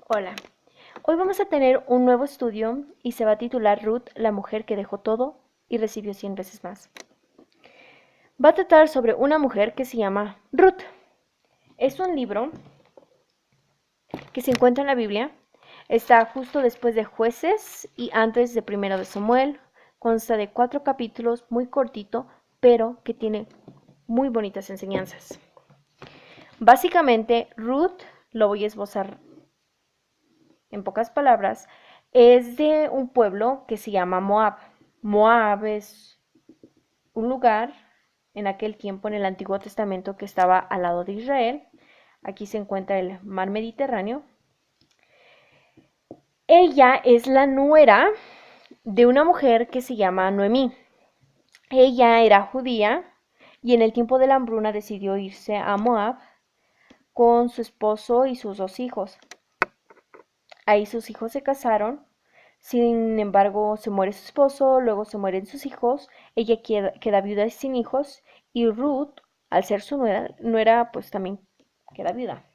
Hola, hoy vamos a tener un nuevo estudio y se va a titular Ruth, la mujer que dejó todo y recibió 100 veces más. Va a tratar sobre una mujer que se llama Ruth. Es un libro que se encuentra en la Biblia, está justo después de Jueces y antes de Primero de Samuel, consta de 4 capítulos, muy cortito, pero que tiene muy bonitas enseñanzas. Básicamente, Ruth, lo voy a esbozar en pocas palabras, es de un pueblo que se llama Moab. Moab es un lugar en aquel tiempo en el Antiguo Testamento que estaba al lado de Israel. Aquí se encuentra el mar Mediterráneo. Ella es la nuera de una mujer que se llama Noemí. Ella era judía y en el tiempo de la hambruna decidió irse a Moab con su esposo y sus 2 hijos. Ahí sus hijos se casaron. Sin embargo, se muere su esposo, luego se mueren sus hijos, ella queda viuda y sin hijos, y Ruth, al ser su nuera, pues también queda viuda.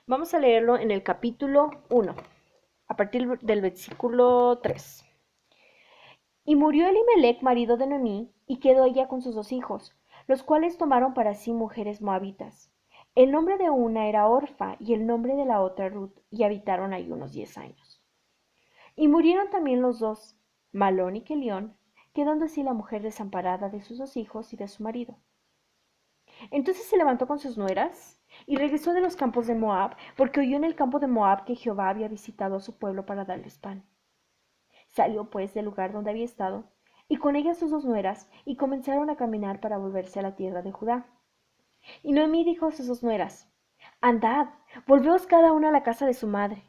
Vamos a leerlo en el capítulo 1, a partir del versículo 3. Y murió Elimelech, marido de Noemí, y quedó ella con sus 2 hijos, los cuales tomaron para sí mujeres moabitas. El nombre de una era Orfa, y el nombre de la otra Ruth, y habitaron ahí unos 10 años. Y murieron también los dos, Malón y Kelión, quedando así la mujer desamparada de sus 2 hijos y de su marido. Entonces se levantó con sus nueras y regresó de los campos de Moab, porque oyó en el campo de Moab que Jehová había visitado a su pueblo para darles pan. Salió pues del lugar donde había estado, y con ella sus 2 nueras, y comenzaron a caminar para volverse a la tierra de Judá. Y Noemí dijo a sus 2 nueras: Andad, volveos cada una a la casa de su madre.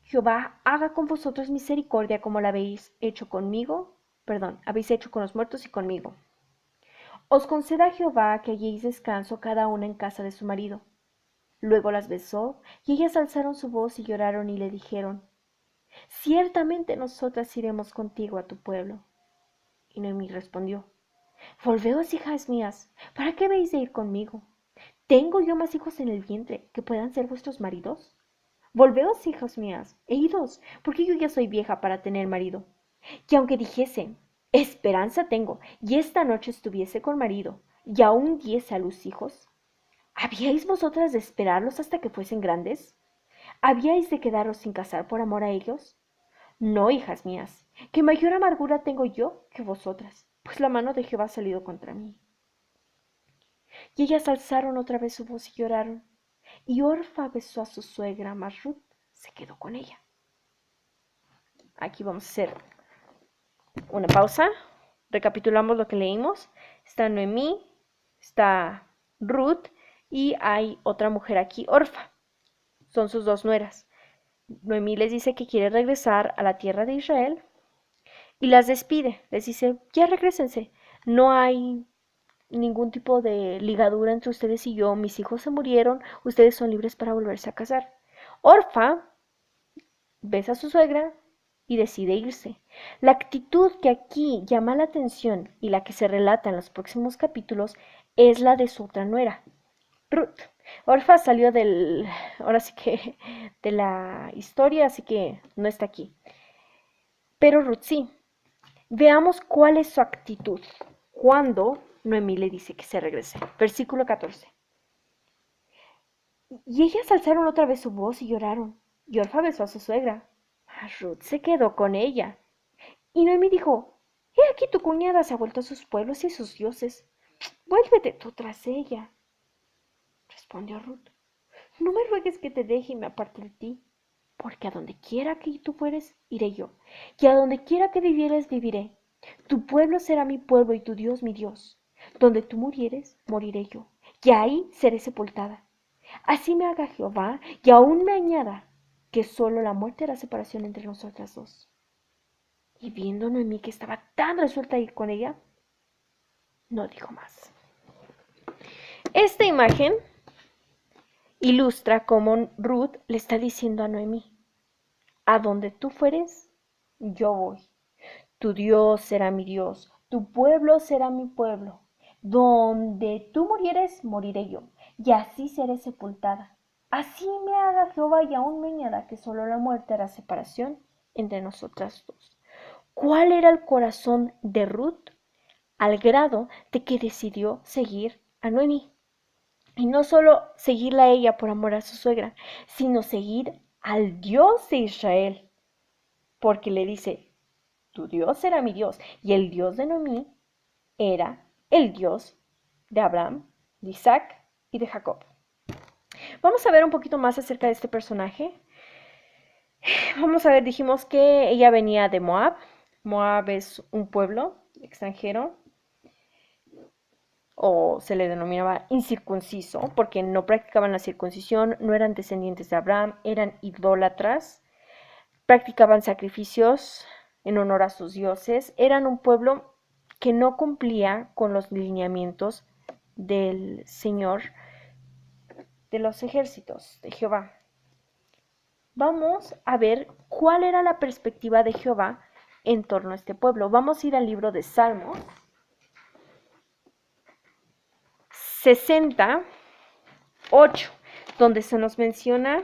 Jehová haga con vosotros misericordia como la habéis hecho conmigo, habéis hecho con los muertos y conmigo. Os conceda Jehová que halléis descanso cada una en casa de su marido. Luego las besó, y ellas alzaron su voz y lloraron y le dijeron: Ciertamente nosotras iremos contigo a tu pueblo. Y Noemí respondió: Volveos, hijas mías, ¿para qué habéis de ir conmigo? ¿Tengo yo más hijos en el vientre que puedan ser vuestros maridos? Volveos, hijas mías, e idos, porque yo ya soy vieja para tener marido. Y aunque dijese: Esperanza tengo, y esta noche estuviese con marido, y aún diese a luz hijos, ¿habíais vosotras de esperarlos hasta que fuesen grandes? ¿Habíais de quedaros sin casar por amor a ellos? No, hijas mías, que mayor amargura tengo yo que vosotras, pues la mano de Jehová ha salido contra mí. Y ellas alzaron otra vez su voz y lloraron. Y Orfa besó a su suegra, mas Ruth se quedó con ella. Aquí vamos a hacer una pausa. Recapitulamos lo que leímos. Está Noemí, está Ruth y hay otra mujer aquí, Orfa. Son sus 2 nueras. Noemí les dice que quiere regresar a la tierra de Israel y las despide. Les dice: ya regrésense. No hay ningún tipo de ligadura entre ustedes y yo. Mis hijos se murieron. Ustedes son libres para volverse a casar. Orfa besa a su suegra y decide irse. La actitud que aquí llama la atención y la que se relata en los próximos capítulos es la de su otra nuera, Ruth. Orfa salió ahora sí que de la historia, así que no está aquí. Pero Ruth sí. Veamos cuál es su actitud cuando Noemí le dice que se regrese. Versículo 14. Y ellas alzaron otra vez su voz y lloraron. Y Orfa besó a su suegra. Mas Ruth se quedó con ella. Y Noemí dijo: He aquí tu cuñada se ha vuelto a sus pueblos y a sus dioses. Vuélvete tú tras ella. Respondió Ruth: No me ruegues que te deje y me aparte de ti, porque a donde quiera que tú fueres, iré yo, y a donde quiera que vivieres, viviré. Tu pueblo será mi pueblo y tu Dios mi Dios. Donde tú murieres, moriré yo, y ahí seré sepultada. Así me haga Jehová, y aún me añada, que solo la muerte hará separación entre nosotras dos. Y viendo Noemí que estaba tan resuelta a ir con ella, no dijo más. Esta imagen ilustra cómo Ruth le está diciendo a Noemí: a donde tú fueres, yo voy. Tu Dios será mi Dios, tu pueblo será mi pueblo. Donde tú murieres, moriré yo, y así seré sepultada. así me haga Jehová y aún me añada que solo la muerte hará separación entre nosotras dos. ¿Cuál era el corazón de Ruth? Al grado de que decidió seguir a Noemí. Y no solo seguirla a ella por amor a su suegra, sino seguir al Dios de Israel. Porque le dice, tu Dios era mi Dios. Y el Dios de Noemí era el Dios de Abraham, de Isaac y de Jacob. Vamos a ver un poquito más acerca de este personaje. Vamos a ver, dijimos que ella venía de Moab. Moab es un pueblo extranjero, o se le denominaba incircunciso, porque no practicaban la circuncisión, no eran descendientes de Abraham, eran idólatras, practicaban sacrificios en honor a sus dioses, eran un pueblo que no cumplía con los lineamientos del Señor de los ejércitos, de Jehová. Vamos a ver cuál era la perspectiva de Jehová en torno a este pueblo. Vamos a ir al libro de Salmos 68, donde se nos menciona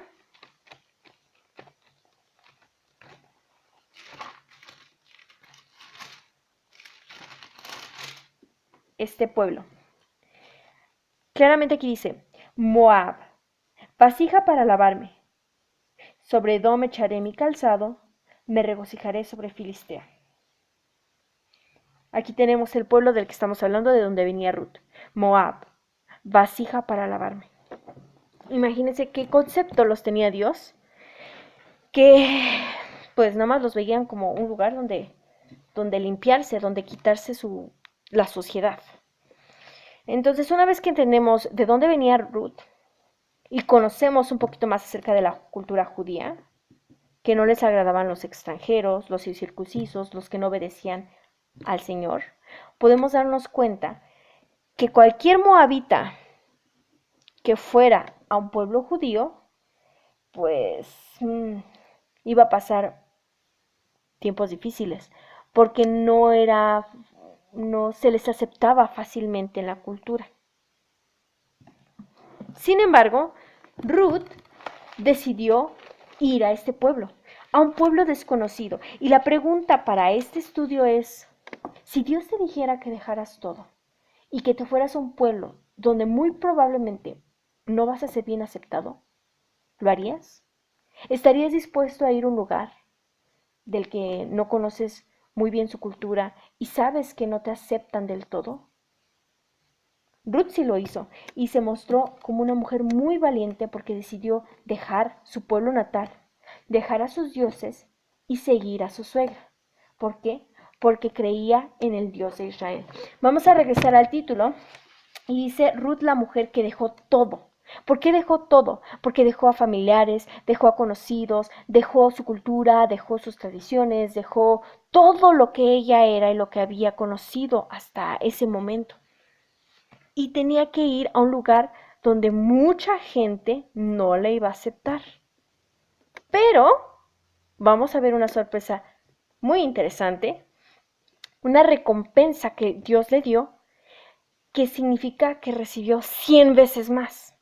este pueblo. Claramente aquí dice, Moab, vasija para lavarme. Sobre Edom echaré mi calzado, me regocijaré sobre Filistea. Aquí tenemos el pueblo del que estamos hablando, de donde venía Ruth. Moab, vasija para lavarme. Imagínense qué concepto los tenía Dios, que pues nada más los veían como un lugar donde limpiarse, donde quitarse la suciedad. Entonces, una vez que entendemos de dónde venía Ruth y conocemos un poquito más acerca de la cultura judía, que no les agradaban los extranjeros, los incircuncisos, los que no obedecían al Señor, podemos darnos cuenta que cualquier moabita que fuera a un pueblo judío, pues iba a pasar tiempos difíciles, porque no se les aceptaba fácilmente en la cultura. Sin embargo, Ruth decidió ir a este pueblo, a un pueblo desconocido. Y la pregunta para este estudio es, si Dios te dijera que dejaras todo y que te fueras a un pueblo donde muy probablemente no vas a ser bien aceptado, ¿lo harías? ¿Estarías dispuesto a ir a un lugar del que no conoces muy bien su cultura y sabes que no te aceptan del todo? Ruth sí lo hizo y se mostró como una mujer muy valiente porque decidió dejar su pueblo natal, dejar a sus dioses y seguir a su suegra. ¿Por qué? Porque creía en el Dios de Israel. Vamos a regresar al título y dice Ruth, la mujer que dejó todo. ¿Por qué dejó todo? Porque dejó a familiares, dejó a conocidos, dejó su cultura, dejó sus tradiciones, dejó todo lo que ella era y lo que había conocido hasta ese momento. Y tenía que ir a un lugar donde mucha gente no la iba a aceptar. Pero vamos a ver una sorpresa muy interesante, una recompensa que Dios le dio, que significa que recibió 100 veces más.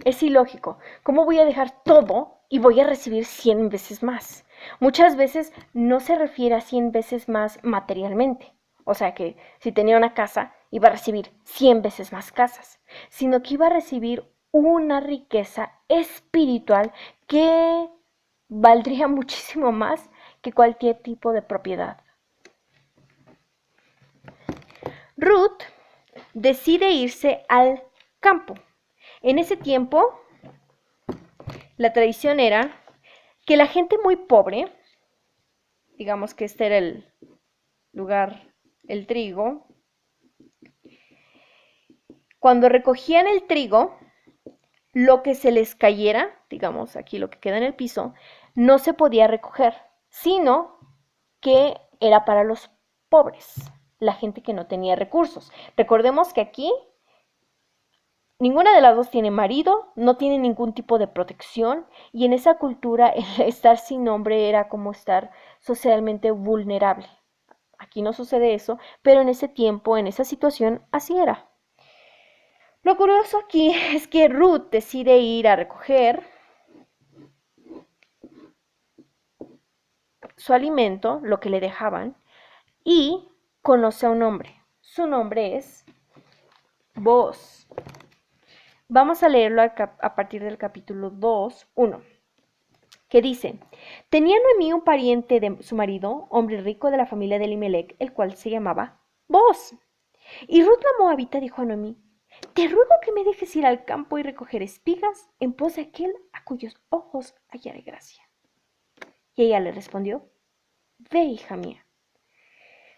Es ilógico. ¿Cómo voy a dejar todo y voy a recibir 100 veces más? Muchas veces no se refiere a 100 veces más materialmente. O sea que si tenía una casa, iba a recibir 100 veces más casas, sino que iba a recibir una riqueza espiritual que valdría muchísimo más que cualquier tipo de propiedad. Ruth decide irse al campo. En ese tiempo, la tradición era que la gente muy pobre, digamos que este era el lugar, el trigo, cuando recogían el trigo, lo que se les cayera, digamos aquí lo que queda en el piso, no se podía recoger, sino que era para los pobres, la gente que no tenía recursos. Recordemos que aquí ninguna de las dos tiene marido, no tiene ningún tipo de protección y en esa cultura el estar sin nombre era como estar socialmente vulnerable. Aquí no sucede eso, pero en ese tiempo, en esa situación, así era. Lo curioso aquí es que Ruth decide ir a recoger su alimento, lo que le dejaban, y conoce a un hombre. Su nombre es Booz. Vamos a leerlo a partir del capítulo 2, 1, que dice: tenía Noemí un pariente de su marido, hombre rico de la familia de Elimelech, el cual se llamaba Booz. Y Ruth la moabita dijo a Noemí: te ruego que me dejes ir al campo y recoger espigas en pos de aquel a cuyos ojos hallaré gracia. Y ella le respondió: ve, hija mía.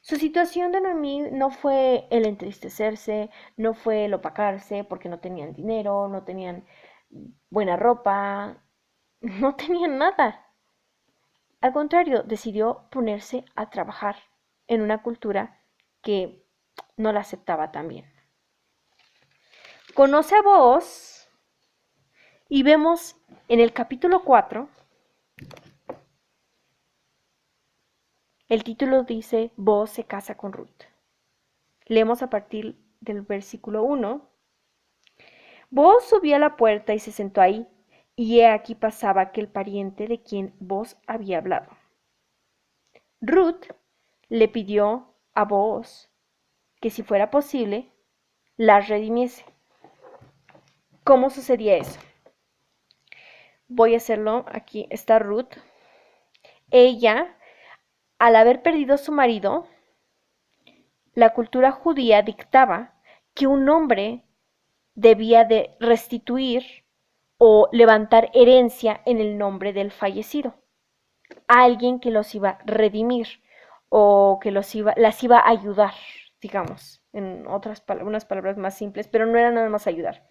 Su situación de Noemí no fue el entristecerse, no fue el opacarse porque no tenían dinero, no tenían buena ropa, no tenían nada. Al contrario, decidió ponerse a trabajar en una cultura que no la aceptaba tan bien. Conoce a Booz y vemos en el capítulo 4, el título dice: Booz se casa con Ruth. Leemos a partir del versículo 1. Booz subió a la puerta y se sentó ahí, y he aquí pasaba aquel pariente de quien Booz había hablado. Ruth le pidió a Booz que, si fuera posible, la redimiese. ¿Cómo sucedía eso? Voy a hacerlo. Aquí está Ruth. Ella, al haber perdido a su marido, la cultura judía dictaba que un hombre debía de restituir o levantar herencia en el nombre del fallecido. Alguien que los iba a redimir o que las iba a ayudar, digamos, en unas palabras más simples, pero no era nada más ayudar.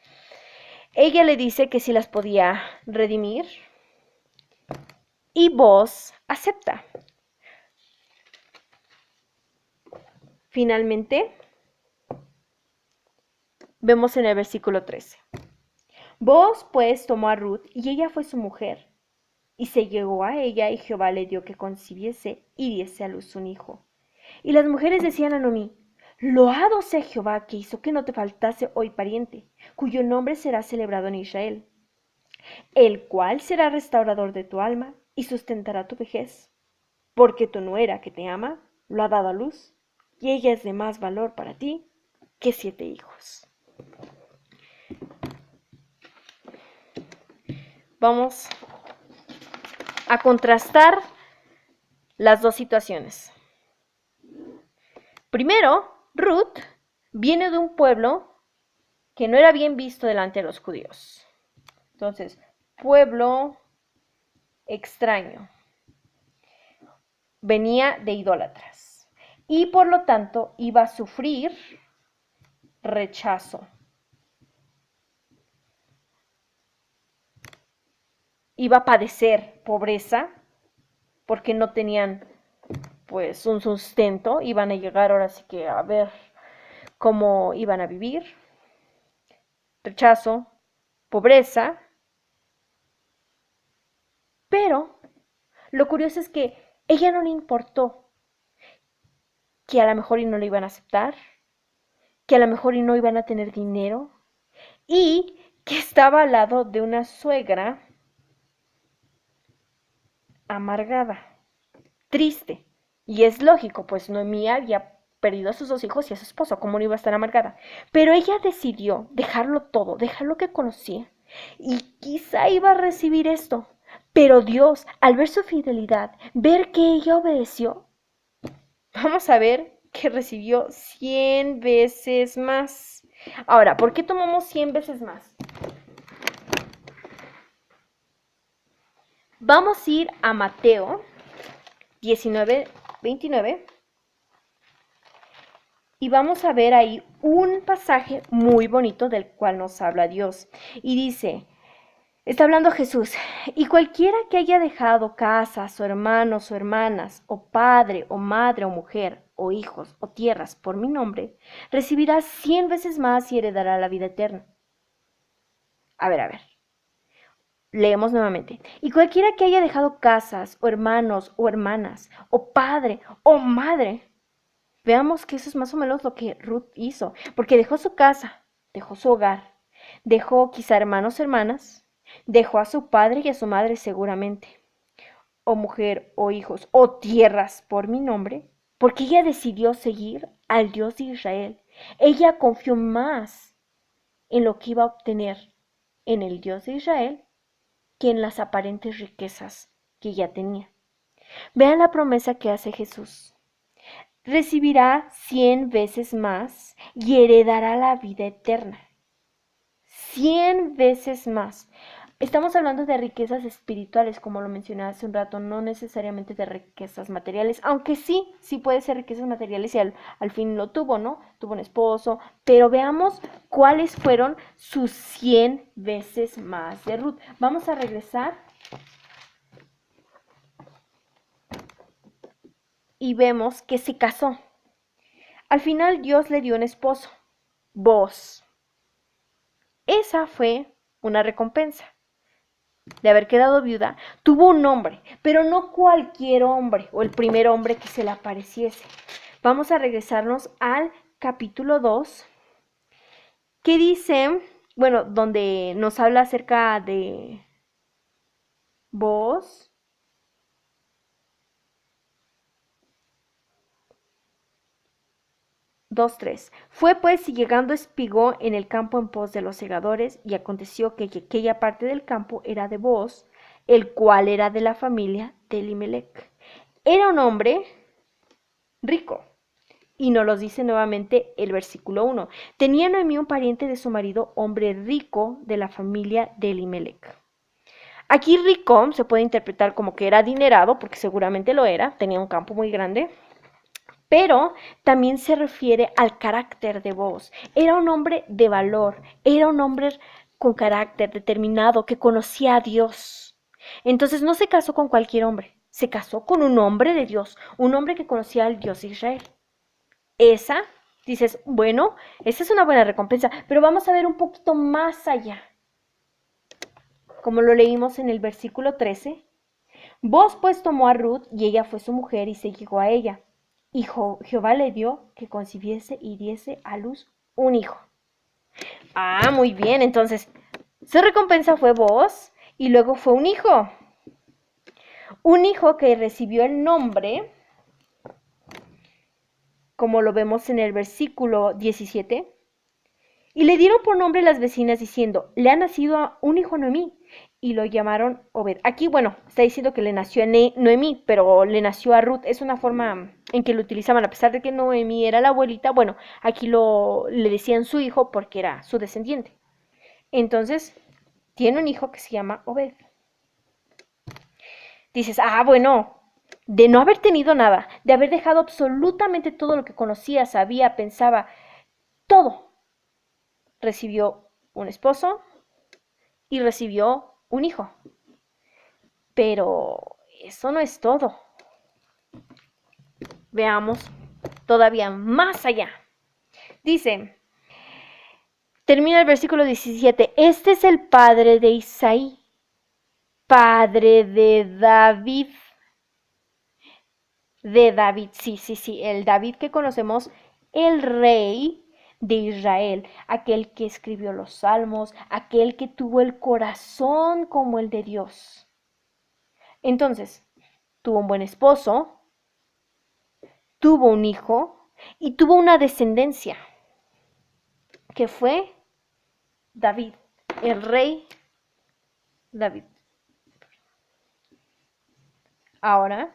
Ella le dice que sí las podía redimir y Booz acepta. Finalmente, vemos en el versículo 13. Booz pues tomó a Ruth y ella fue su mujer, y se llegó a ella, y Jehová le dio que concibiese y diese a luz un hijo. Y las mujeres decían a Noemí: loado sea Jehová, que hizo que no te faltase hoy pariente, cuyo nombre será celebrado en Israel, el cual será restaurador de tu alma y sustentará tu vejez, porque tu nuera, que te ama, lo ha dado a luz, y ella es de más valor para ti que 7 hijos. Vamos a contrastar las dos situaciones. Primero, Ruth viene de un pueblo que no era bien visto delante de los judíos. Entonces, pueblo extraño. Venía de idólatras y por lo tanto iba a sufrir rechazo. Iba a padecer pobreza porque no tenían pues un sustento, iban a llegar ahora sí que a ver cómo iban a vivir. Rechazo, pobreza. Pero lo curioso es que ella no le importó que a lo mejor y no lo iban a aceptar, que a lo mejor y no iban a tener dinero, y que estaba al lado de una suegra amargada, triste. Y es lógico, pues Noemí había perdido a sus 2 hijos y a su esposo, ¿cómo no iba a estar amargada? Pero ella decidió dejarlo todo, dejar lo que conocía, y quizá iba a recibir esto. Pero Dios, al ver su fidelidad, ver que ella obedeció, vamos a ver que recibió 100 veces más. Ahora, ¿por qué tomamos 100 veces más? Vamos a ir a Mateo 19, 29 y vamos a ver ahí un pasaje muy bonito del cual nos habla Dios. Y dice, está hablando Jesús: y cualquiera que haya dejado casas, o hermanos, o hermanas, o padre, o madre, o mujer, o hijos, o tierras, por mi nombre, recibirá 100 veces más y heredará la vida eterna. A ver. Leemos nuevamente. Y cualquiera que haya dejado casas, o hermanos, o hermanas, o padre, o madre. Veamos que eso es más o menos lo que Ruth hizo, porque dejó su casa, dejó su hogar, dejó quizá hermanos, hermanas, dejó a su padre y a su madre seguramente, o mujer, o hijos, o tierras por mi nombre, porque ella decidió seguir al Dios de Israel. Ella confió más en lo que iba a obtener en el Dios de Israel que en las aparentes riquezas que ya tenía. Vean la promesa que hace Jesús. Recibirá 100 veces más y heredará la vida eterna. 100 veces más. Estamos hablando de riquezas espirituales, como lo mencioné hace un rato, no necesariamente de riquezas materiales, aunque sí puede ser riquezas materiales y al fin lo tuvo, ¿no? Tuvo un esposo, pero veamos cuáles fueron sus 100 veces más de Ruth. Vamos a regresar y vemos que se casó. Al final Dios le dio un esposo, Booz. Esa fue una recompensa de haber quedado viuda. Tuvo un hombre, pero no cualquier hombre o el primer hombre que se le apareciese. Vamos a regresarnos al capítulo 2, que dice, bueno, donde nos habla acerca de Booz. 2:3. Fue pues y llegando espigó en el campo en pos de los segadores, y aconteció que aquella parte del campo era de Booz, el cual era de la familia de Elimelech. Era un hombre rico. Y nos lo dice nuevamente el versículo 1. Tenía Noemí un pariente de su marido, hombre rico de la familia de Elimelech. Aquí rico se puede interpretar como que era adinerado, porque seguramente lo era, tenía un campo muy grande. Pero también se refiere al carácter de Booz. Era un hombre de valor, era un hombre con carácter determinado, que conocía a Dios. Entonces no se casó con cualquier hombre, se casó con un hombre de Dios, un hombre que conocía al Dios de Israel. Esa, dices, bueno, esa es una buena recompensa, pero vamos a ver un poquito más allá. Como lo leímos en el versículo 13, Booz pues tomó a Ruth y ella fue su mujer y se llegó a ella. Y Jehová le dio que concibiese y diese a luz un hijo. Ah, muy bien, entonces su recompensa fue Booz y luego fue un hijo. Un hijo que recibió el nombre, como lo vemos en el versículo 17, y le dieron por nombre las vecinas diciendo, le ha nacido un hijo a Noemí, y lo llamaron Obed. Aquí, bueno, está diciendo que le nació a Noemí, pero le nació a Ruth. Es una forma en que lo utilizaban, a pesar de que Noemí era la abuelita, bueno, aquí le decían su hijo porque era su descendiente. Entonces, tiene un hijo que se llama Obed. Dices, bueno, de no haber tenido nada, de haber dejado absolutamente todo lo que conocía, sabía, pensaba, todo, recibió un esposo y recibió un hijo. Pero eso no es todo. Veamos todavía más allá. Dice, termina el versículo 17, este es el padre de Isaí, padre de David. Sí, el David que conocemos, el rey de Israel, aquel que escribió los salmos, aquel que tuvo el corazón como el de Dios. Entonces, tuvo un buen esposo, tuvo un hijo y tuvo una descendencia, que fue David, el rey David. Ahora,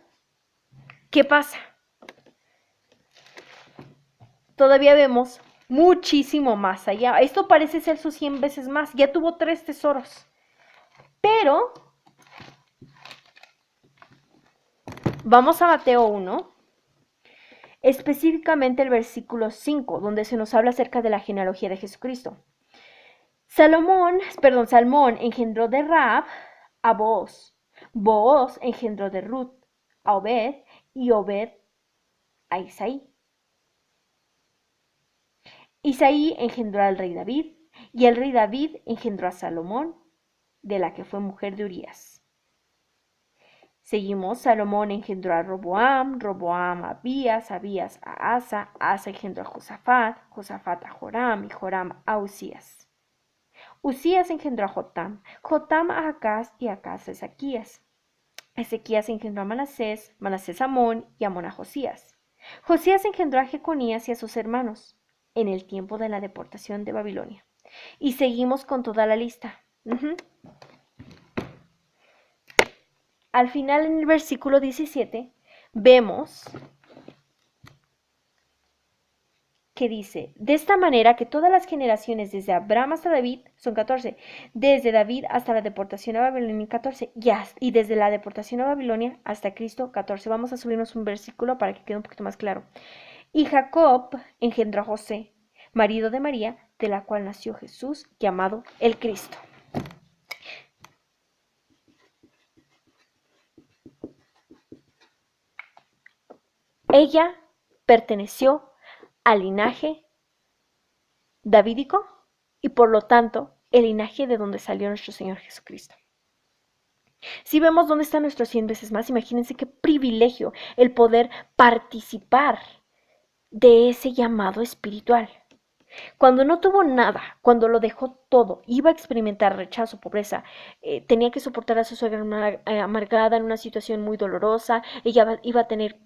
¿qué pasa? Todavía vemos muchísimo más allá. Esto parece ser sus 100 veces más. Ya tuvo 3 tesoros. Pero vamos a Mateo 1, específicamente el versículo 5, donde se nos habla acerca de la genealogía de Jesucristo. Salmón engendró de Rahab a Booz. Booz engendró de Ruth a Obed y Obed a Isaí. Isaí engendró al rey David y el rey David engendró a Salomón, de la que fue mujer de Urías. Seguimos, Salomón engendró a Roboam, Roboam a Abías, Abías a Asa, Asa engendró a Josafat, Josafat a Joram y Joram a Usías. Usías engendró a Jotam, Jotam a Acaz y Acaz a Ezequías. Ezequías engendró a Manasés, Manasés a Amón y Amón a Josías. Josías engendró a Jeconías y a sus hermanos en el tiempo de la deportación de Babilonia. Y seguimos con toda la lista. Al final, en el versículo 17, vemos que dice, de esta manera que todas las generaciones desde Abraham hasta David son 14, desde David hasta la deportación a Babilonia 14, y desde la deportación a Babilonia hasta Cristo 14. Vamos a subirnos un versículo para que quede un poquito más claro. Y Jacob engendró a José, marido de María, de la cual nació Jesús, llamado el Cristo. Ella perteneció al linaje davídico y por lo tanto el linaje de donde salió nuestro Señor Jesucristo. Si vemos dónde están nuestros 100 veces más, imagínense qué privilegio el poder participar de ese llamado espiritual. Cuando no tuvo nada, cuando lo dejó todo, iba a experimentar rechazo, pobreza, tenía que soportar a su suegra amargada en una situación muy dolorosa, ella iba a tener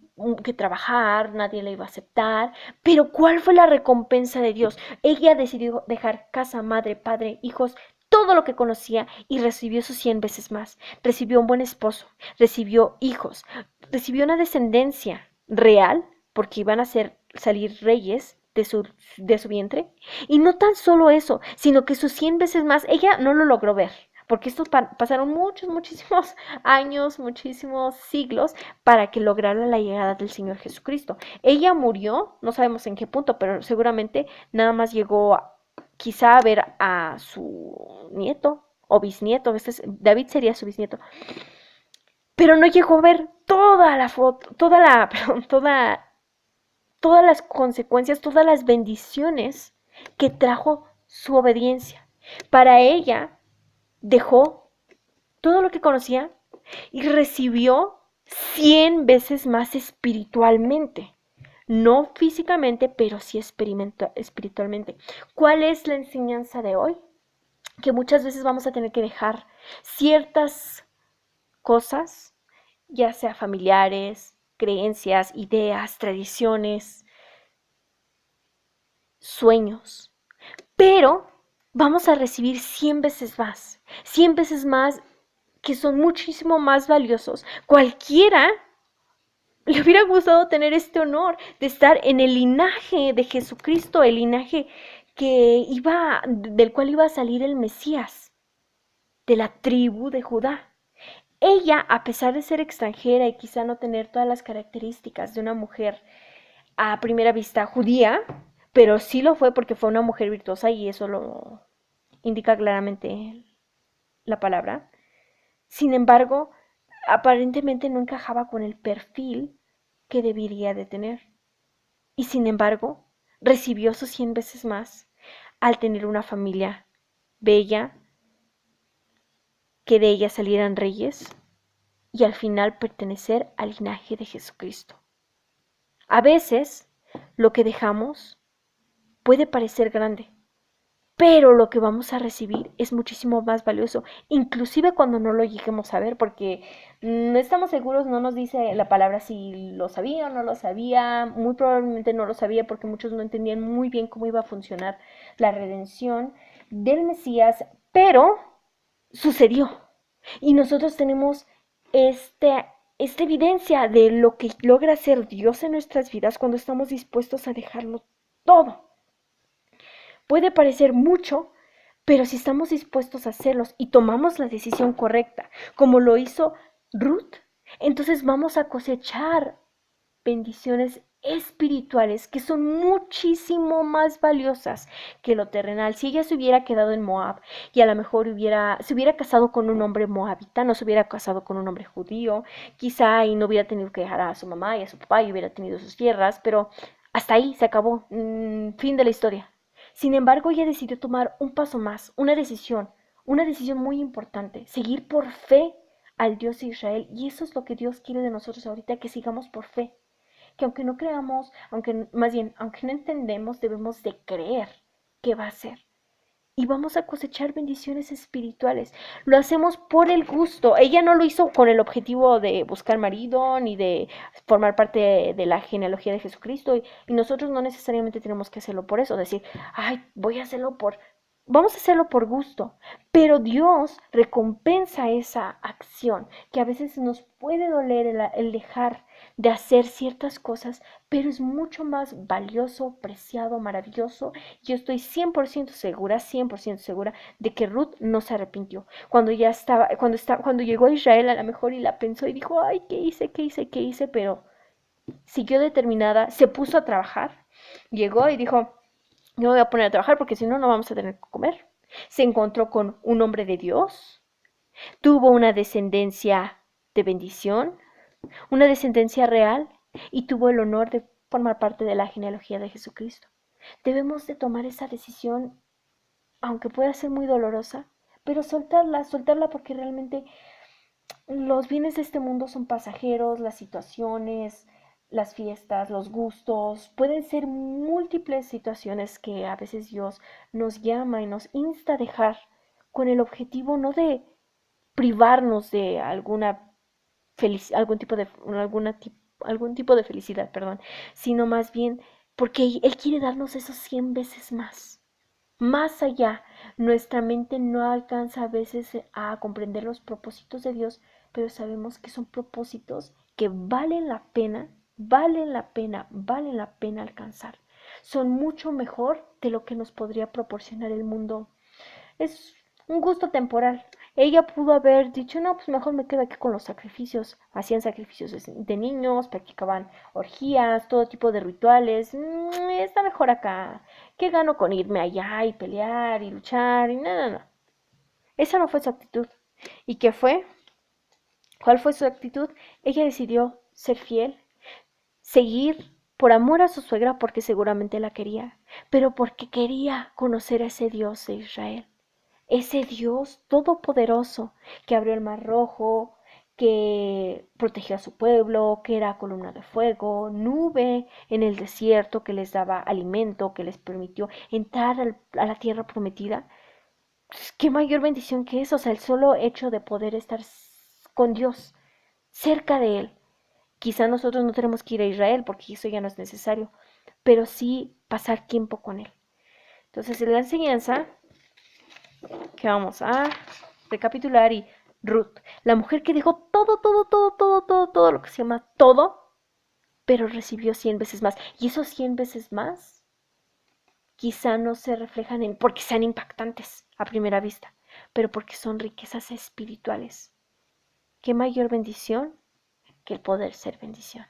que trabajar, nadie la iba a aceptar, pero ¿cuál fue la recompensa de Dios? Ella decidió dejar casa, madre, padre, hijos, todo lo que conocía y recibió sus 100 veces más. Recibió un buen esposo, recibió hijos, recibió una descendencia real, porque iban a salir reyes de su vientre. Y no tan solo eso, sino que sus 100 veces más, ella no lo logró ver, porque estos pasaron muchísimos años, muchísimos siglos para que lograra la llegada del Señor Jesucristo. Ella murió, no sabemos en qué punto, pero seguramente nada más llegó quizá a ver a su nieto o bisnieto, David sería su bisnieto, pero no llegó a ver toda la foto, todas las consecuencias, todas las bendiciones que trajo su obediencia. Para ella dejó todo lo que conocía y recibió 100 veces más espiritualmente. No físicamente, pero sí espiritualmente. ¿Cuál es la enseñanza de hoy? Que muchas veces vamos a tener que dejar ciertas cosas, ya sea familiares, creencias, ideas, tradiciones, sueños, pero vamos a recibir 100 veces más, 100 veces más que son muchísimo más valiosos. Cualquiera le hubiera gustado tener este honor de estar en el linaje de Jesucristo, el linaje del cual iba a salir el Mesías, de la tribu de Judá. Ella, a pesar de ser extranjera y quizá no tener todas las características de una mujer a primera vista judía, pero sí lo fue porque fue una mujer virtuosa y eso lo indica claramente la palabra. Sin embargo, aparentemente no encajaba con el perfil que debería de tener. Y sin embargo, recibió sus 100 veces más al tener una familia bella, que de ella salieran reyes y al final pertenecer al linaje de Jesucristo. A veces, lo que dejamos puede parecer grande, pero lo que vamos a recibir es muchísimo más valioso, inclusive cuando no lo lleguemos a ver, porque no estamos seguros, no nos dice la palabra si lo sabía o no lo sabía, muy probablemente no lo sabía porque muchos no entendían muy bien cómo iba a funcionar la redención del Mesías, pero sucedió. Y nosotros tenemos esta evidencia de lo que logra hacer Dios en nuestras vidas cuando estamos dispuestos a dejarlo todo. Puede parecer mucho, pero si estamos dispuestos a hacerlos y tomamos la decisión correcta, como lo hizo Ruth, entonces vamos a cosechar bendiciones espirituales que son muchísimo más valiosas que lo terrenal. Si ella se hubiera quedado en Moab y a lo mejor se hubiera casado con un hombre moabita, no se hubiera casado con un hombre judío, quizá y no hubiera tenido que dejar a su mamá y a su papá y hubiera tenido sus tierras, pero hasta ahí se acabó, fin de la historia. Sin embargo, ella decidió tomar un paso más, una decisión muy importante, seguir por fe al Dios de Israel. Y eso es lo que Dios quiere de nosotros ahorita, que sigamos por fe. Que aunque no creamos, aunque no entendemos, debemos de creer que va a ser. Y vamos a cosechar bendiciones espirituales. Lo hacemos por el gusto. Ella no lo hizo con el objetivo de buscar marido ni de formar parte de la genealogía de Jesucristo. Y nosotros no necesariamente tenemos que hacerlo por eso. Decir, ay, voy a hacerlo por... Vamos a hacerlo por gusto, pero Dios recompensa esa acción, que a veces nos puede doler el dejar de hacer ciertas cosas, pero es mucho más valioso, preciado, maravilloso. Yo estoy 100% segura de que Ruth no se arrepintió. Cuando llegó a Israel, a lo mejor y la pensó y dijo, ay, ¿qué hice? Pero siguió determinada, se puso a trabajar, llegó y dijo, yo me voy a poner a trabajar porque si no, no vamos a tener que comer. Se encontró con un hombre de Dios, tuvo una descendencia de bendición, una descendencia real, y tuvo el honor de formar parte de la genealogía de Jesucristo. Debemos de tomar esa decisión, aunque pueda ser muy dolorosa, pero soltarla porque realmente los bienes de este mundo son pasajeros, las situaciones, las fiestas, los gustos, pueden ser múltiples situaciones que a veces Dios nos llama y nos insta a dejar con el objetivo no de privarnos de algún tipo de felicidad, perdón, sino más bien porque Él quiere darnos esos 100 veces más. Más allá, nuestra mente no alcanza a veces a comprender los propósitos de Dios, pero sabemos que son propósitos que valen la pena alcanzar. Son mucho mejor de lo que nos podría proporcionar el mundo. Es un gusto temporal. Ella pudo haber dicho, no, pues mejor me quedo aquí con los sacrificios. Hacían sacrificios de niños, practicaban orgías, todo tipo de rituales. Está mejor acá. ¿Qué gano con irme allá y pelear y luchar? Y no. Esa no fue su actitud. ¿Y qué fue? ¿Cuál fue su actitud? Ella decidió ser fiel, seguir por amor a su suegra porque seguramente la quería, pero porque quería conocer a ese Dios de Israel. Ese Dios todopoderoso que abrió el mar rojo, que protegió a su pueblo, que era columna de fuego, nube en el desierto, que les daba alimento, que les permitió entrar a la tierra prometida. Pues, qué mayor bendición que eso, o sea, el solo hecho de poder estar con Dios, cerca de Él. Quizá nosotros no tenemos que ir a Israel porque eso ya no es necesario, pero sí pasar tiempo con Él. Entonces, en la enseñanza que vamos a recapitular y Ruth, la mujer que dejó todo lo que se llama todo, pero recibió 100 veces más. Y esos 100 veces más quizá no se reflejan porque sean impactantes a primera vista, pero porque son riquezas espirituales. ¿Qué mayor bendición que el poder ser bendición?